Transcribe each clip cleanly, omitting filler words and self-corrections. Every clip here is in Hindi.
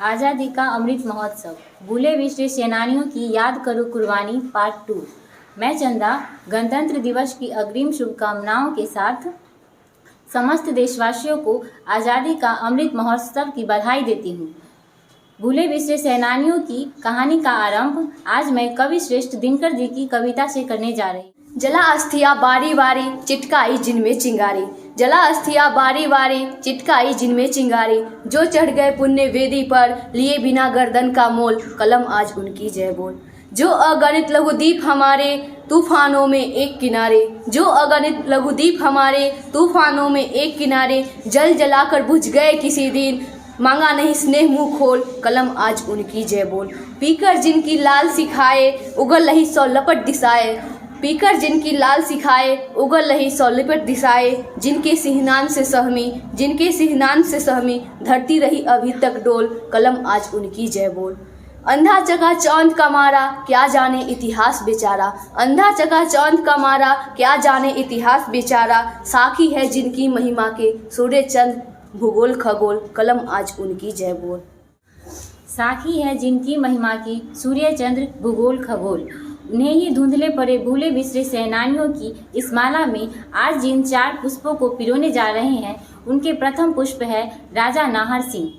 आज़ादी का अमृत महोत्सव, भूले बिछड़े सेनानियों की याद करो कुर्बानी पार्ट 2। मैं चंदा गणतंत्र दिवस की अग्रिम शुभकामनाओं के साथ समस्त देशवासियों को आज़ादी का अमृत महोत्सव की बधाई देती हूँ। भूले बिछड़े सेनानियों की कहानी का आरंभ आज मैं कवि श्रेष्ठ दिनकर जी की कविता से करने जा रही हूँ। जला अस्थिया बारी बारी चिटकाई जिनमें चिंगारी, जला अस्थिया बारी बारी चिटकाई जिनमें चिंगारी, जो चढ़ गए पुण्य वेदी पर लिए बिना गर्दन का मोल, कलम आज उनकी जय बोल। जो अगणित लघुदीप हमारे तूफानों में एक किनारे, जो अगणित लघुदीप हमारे तूफानों में एक किनारे, जल जलाकर बुझ गए किसी दिन, मांगा नहीं स्नेह मुँह खोल, कलम आज उनकी जय बोल। पीकर जिनकी लाल सिखाए उगल रही सौ लपट दिशाए, पीकर जिनकी लाल सिखाए उगल रही सौ लिपट दिशाए, जिनके सिहनान से सहमी, जिनके सिहनान से सहमी, धरती रही अभी तक डोल, कलम आज उनकी जय बोल। अंधा चका चांद का मारा क्या जाने इतिहास बेचारा, अंधा चका चांद का मारा क्या जाने इतिहास बेचारा, साखी है जिनकी महिमा के सूर्य चंद्र भूगोल खगोल, कलम आज उनकी जय बोल। साखी है जिनकी महिमा की सूर्य चंद्र भूगोल खगोल, उन्हें ही धुंधले पड़े भूले बिछड़े सेनानियों की इस माला में आज जिन 4 पुष्पों को पिरोने जा रहे हैं, उनके प्रथम पुष्प है राजा नाहर सिंह।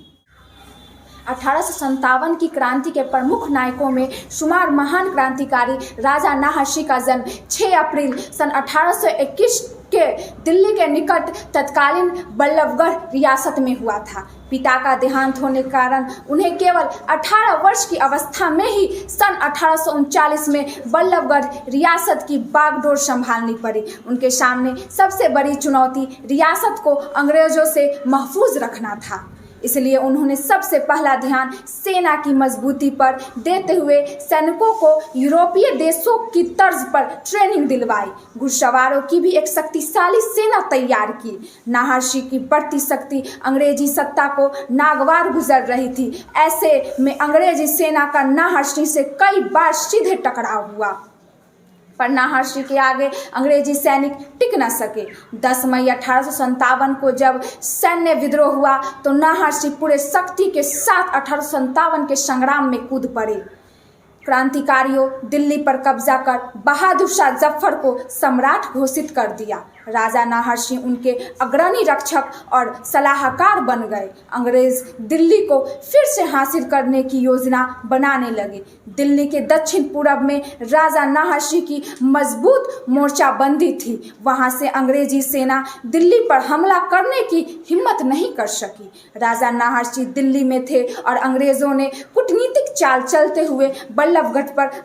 1857 की क्रांति के प्रमुख नायकों में शुमार महान क्रांतिकारी राजा नाहर सिंह का जन्म 6 अप्रैल सन 1821 के दिल्ली के निकट तत्कालीन बल्लभगढ़ रियासत में हुआ था। पिता का देहांत होने के कारण उन्हें केवल 18 वर्ष की अवस्था में ही सन 1839 में बल्लभगढ़ रियासत की बागडोर संभालनी पड़ी। उनके सामने सबसे बड़ी चुनौती रियासत को अंग्रेजों से महफूज रखना था, इसलिए उन्होंने सबसे पहला ध्यान सेना की मजबूती पर देते हुए सैनिकों को यूरोपीय देशों की तर्ज पर ट्रेनिंग दिलवाई। घुड़सवारों की भी एक शक्तिशाली सेना तैयार की। नाहर सिंह की बढ़ती शक्ति अंग्रेजी सत्ता को नागवार गुजर रही थी। ऐसे में अंग्रेजी सेना का नाहर सिंह से कई बार सीधे टकराव हुआ, पर नाहर सिंह के आगे अंग्रेजी सैनिक टिक न सके। 10 मई 1857 को जब सैन्य विद्रोह हुआ तो नाहर सिंह पूरे शक्ति के साथ 1857 के संग्राम में कूद पड़े। क्रांतिकारियों दिल्ली पर कब्जा कर बहादुर शाह जफर को सम्राट घोषित कर दिया। राजा नाहर सिंह उनके अग्रणी रक्षक और सलाहकार बन गए। अंग्रेज दिल्ली को फिर से हासिल करने की योजना बनाने लगे। दिल्ली के दक्षिण पूरब में राजा नाहर सिंह की मजबूत मोर्चाबंदी थी। वहां से अंग्रेजी सेना दिल्ली पर हमला करने की हिम्मत नहीं कर सकी। राजा नाहर सिंह दिल्ली में थे और अंग्रेजों ने कूटनीतिक चाल चलते हुए बल्लभगढ़ पर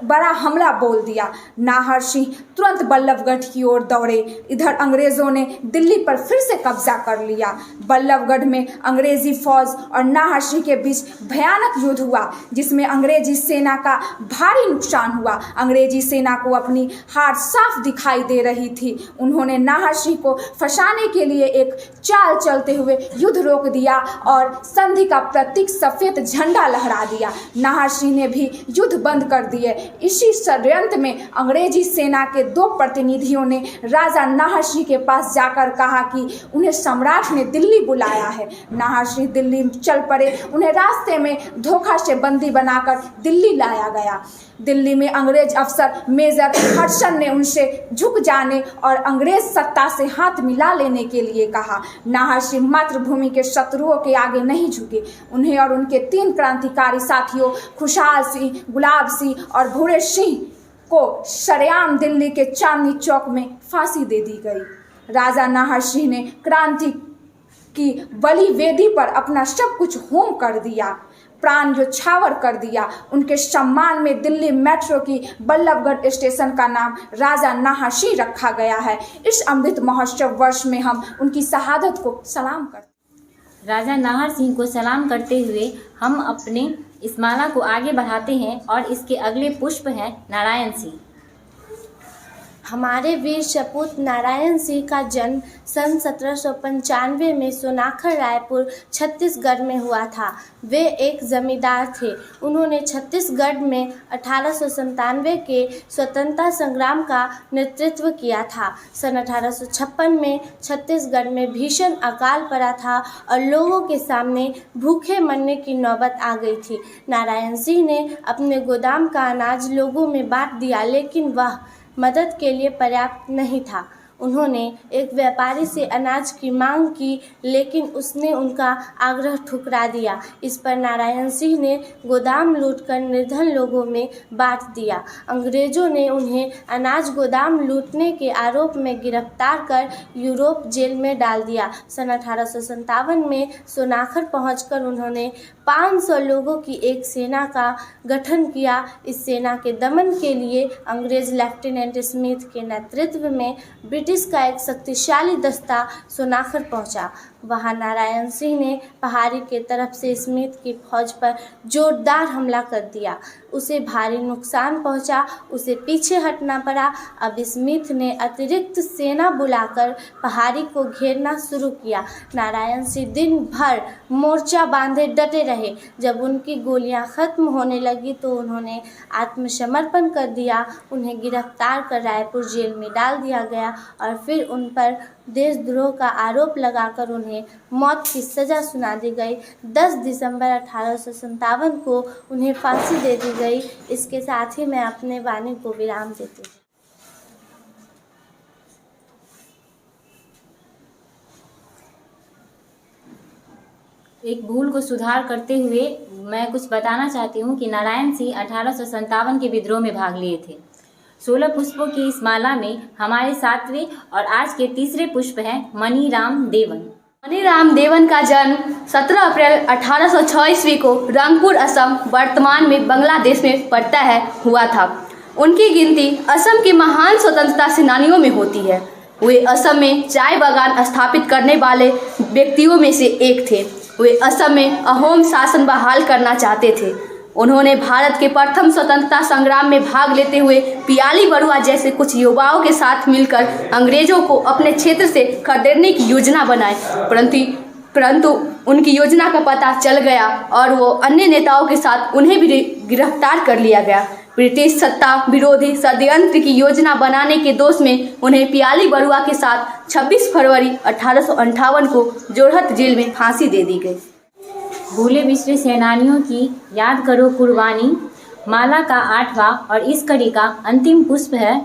बड़ा हमला बोल दिया। नाहर सिंह तुरंत बल्लभगढ़ की ओर दौड़े। इधर अंग्रेजों ने दिल्ली पर फिर से कब्जा कर लिया। बल्लभगढ़ में अंग्रेजी फौज और नाहर सिंह के बीच भयानक युद्ध हुआ, जिसमें अंग्रेजी सेना का भारी नुकसान हुआ। अंग्रेजी सेना को अपनी हार साफ दिखाई दे रही थी। उन्होंने नाहर सिंह को फंसाने के लिए एक चाल चलते हुए युद्ध रोक दिया और संधि का प्रतीक सफेद झंडा लहरा दिया। नाहर सिंह ने भी युद्ध बंद कर दिए। इसी षड्यंत्र में अंग्रेजी सेना के 2 प्रतिनिधियों ने राजा नाहर सिंह के पास जाकर कहा कि उन्हें सम्राट ने दिल्ली बुलाया है। नाहर सिंह दिल्ली चल पड़े। उन्हें रास्ते में धोखा से बंदी बनाकर दिल्ली लाया गया। दिल्ली में अंग्रेज अफसर मेजर हडसन ने उनसे झुक जाने और अंग्रेज सत्ता से हाथ मिला लेने के लिए कहा। नाहर सिंह मातृभूमि के शत्रुओं के आगे नहीं झुके। उन्हें और उनके 3 क्रांतिकारी साथियों खुशहाल सिंह, गुलाब सिंह और भूरे सिंह को सरेआम दिल्ली के चांदनी चौक में फांसी दे दी गई। राजा नाहर सिंह ने क्रांति की बलि वेदी पर अपना सब कुछ होम कर दिया, प्राण न्यौछावर कर दिया। उनके सम्मान में दिल्ली मेट्रो की बल्लभगढ़ स्टेशन का नाम राजा नाहर सिंह रखा गया है। इस अमृत महोत्सव वर्ष में हम उनकी शहादत को सलाम करते हैं। राजा नाहर सिंह को सलाम करते हुए हम अपने इस माला को आगे बढ़ाते हैं और इसके अगले पुष्प हैं नारायण सिंह। हमारे वीर सपूत नारायण सिंह का जन्म सन 1795 में सोनाखर रायपुर छत्तीसगढ़ में हुआ था। वे एक जमींदार थे। उन्होंने छत्तीसगढ़ में 1897 के स्वतंत्रता संग्राम का नेतृत्व किया था। सन 1856 में छत्तीसगढ़ में भीषण अकाल पड़ा था और लोगों के सामने भूखे मरने की नौबत आ गई थी। नारायण सिंह ने अपने गोदाम का अनाज लोगों में बांट दिया, लेकिन वह मदद के लिए पर्याप्त नहीं था। उन्होंने एक व्यापारी से अनाज की मांग की, लेकिन उसने उनका आग्रह ठुकरा दिया। इस पर नारायण सिंह ने गोदाम लूटकर निर्धन लोगों में बांट दिया। अंग्रेजों ने उन्हें अनाज गोदाम लूटने के आरोप में गिरफ्तार कर यूरोप जेल में डाल दिया। सन 1857 में सोनाखर पहुंचकर उन्होंने 500 लोगों की एक सेना का गठन किया। इस सेना के दमन के लिए अंग्रेज लेफ्टिनेंट स्मिथ के नेतृत्व में ब्रिटिश का एक शक्तिशाली दस्ता सोनाखर पहुंचा। वहां नारायण सिंह ने पहाड़ी के तरफ से स्मिथ की फौज पर जोरदार हमला कर दिया। उसे भारी नुकसान पहुंचा, उसे पीछे हटना पड़ा। अब स्मिथ ने अतिरिक्त सेना बुलाकर पहाड़ी को घेरना शुरू किया। नारायण सिंह दिन भर मोर्चा बांधे डटे रहे। जब उनकी गोलियां खत्म होने लगी तो उन्होंने आत्मसमर्पण कर दिया। उन्हें गिरफ्तार कर रायपुर जेल में डाल दिया गया और फिर उन पर देशद्रोह का आरोप लगाकर उन्हें मौत की सज़ा सुना दी गई। 10 दिसंबर 1857 को उन्हें फांसी दे दी गई। इसके साथ ही मैं अपने वाणी को विराम देती हूँ। एक भूल को सुधार करते हुए मैं कुछ बताना चाहती हूँ कि नारायण सिंह 1857 के विद्रोह में भाग लिए थे। 16 पुष्पों की इस माला में हमारे 7वें और आज के तीसरे पुष्प हैं मनीराम देवन। मनीराम देवन का जन्म 17 अप्रैल 1806 ईस्वी को रंगपुर, असम, वर्तमान में बांग्लादेश में पड़ता है, हुआ था। उनकी गिनती असम के महान स्वतंत्रता सेनानियों में होती है। वे असम में चाय बागान स्थापित करने वाले व्यक्तियों में से एक थे। वे असम में अहोम शासन बहाल करना चाहते थे। उन्होंने भारत के प्रथम स्वतंत्रता संग्राम में भाग लेते हुए पियाली बरुआ जैसे कुछ युवाओं के साथ मिलकर अंग्रेजों को अपने क्षेत्र से खदेड़ने की योजना बनाई, परंतु उनकी योजना का पता चल गया और वो अन्य नेताओं के साथ उन्हें भी गिरफ्तार कर लिया गया। ब्रिटिश सत्ता विरोधी षड्यंत्र की योजना बनाने के दोष में उन्हें पियाली बरुआ के साथ 26 फरवरी 1858 को जोरहट जेल में फांसी दे दी गई। भूले बिछड़े सेनानियों की याद करो कुर्बानी माला का 8वां और इस कड़ी का अंतिम पुष्प है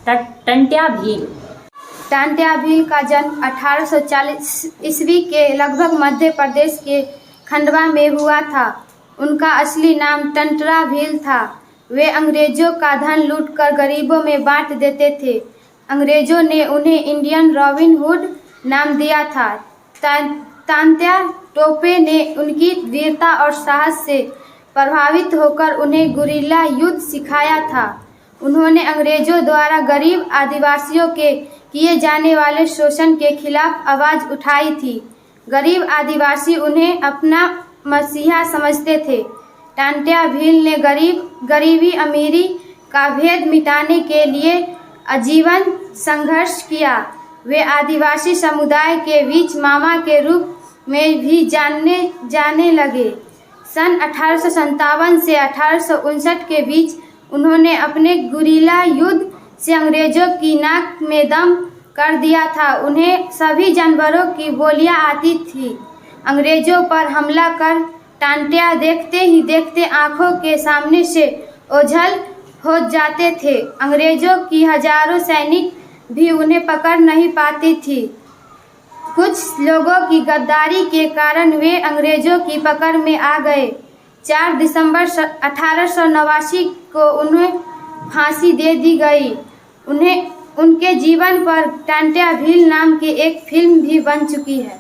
टंट्या भील। टंट्या भील का जन्म 1840 ईस्वी के लगभग मध्य प्रदेश के खंडवा में हुआ था। उनका असली नाम टंट्या भील था। वे अंग्रेजों का धन लूटकर गरीबों में बांट देते थे। अंग्रेजों ने उन्हें इंडियन रॉबिन हुड नाम दिया था। तात्या टोपे ने उनकी वीरता और साहस से प्रभावित होकर उन्हें गुरिल्ला युद्ध सिखाया था। उन्होंने अंग्रेजों द्वारा गरीब आदिवासियों के किए जाने वाले शोषण के खिलाफ आवाज़ उठाई थी। गरीब आदिवासी उन्हें अपना मसीहा समझते थे। टंट्या भील ने गरीबी अमीरी का भेद मिटाने के लिए आजीवन संघर्ष किया। वे आदिवासी समुदाय के बीच मामा के रूप में भी जाने लगे। सन 1857 से 1859 के बीच उन्होंने अपने गुरिल्ला युद्ध से अंग्रेजों की नाक में दम कर दिया था। उन्हें सभी जानवरों की बोलियां आती थी। अंग्रेजों पर हमला कर टंट्या देखते ही देखते आंखों के सामने से ओझल हो जाते थे। अंग्रेजों की हजारों सैनिक भी उन्हें पकड़ नहीं पाती थी। कुछ लोगों की गद्दारी के कारण वे अंग्रेजों की पकड़ में आ गए। 4 दिसंबर 1889 को उन्हें फांसी दे दी गई। उनके जीवन पर टंट्या भील नाम की एक फिल्म भी बन चुकी है।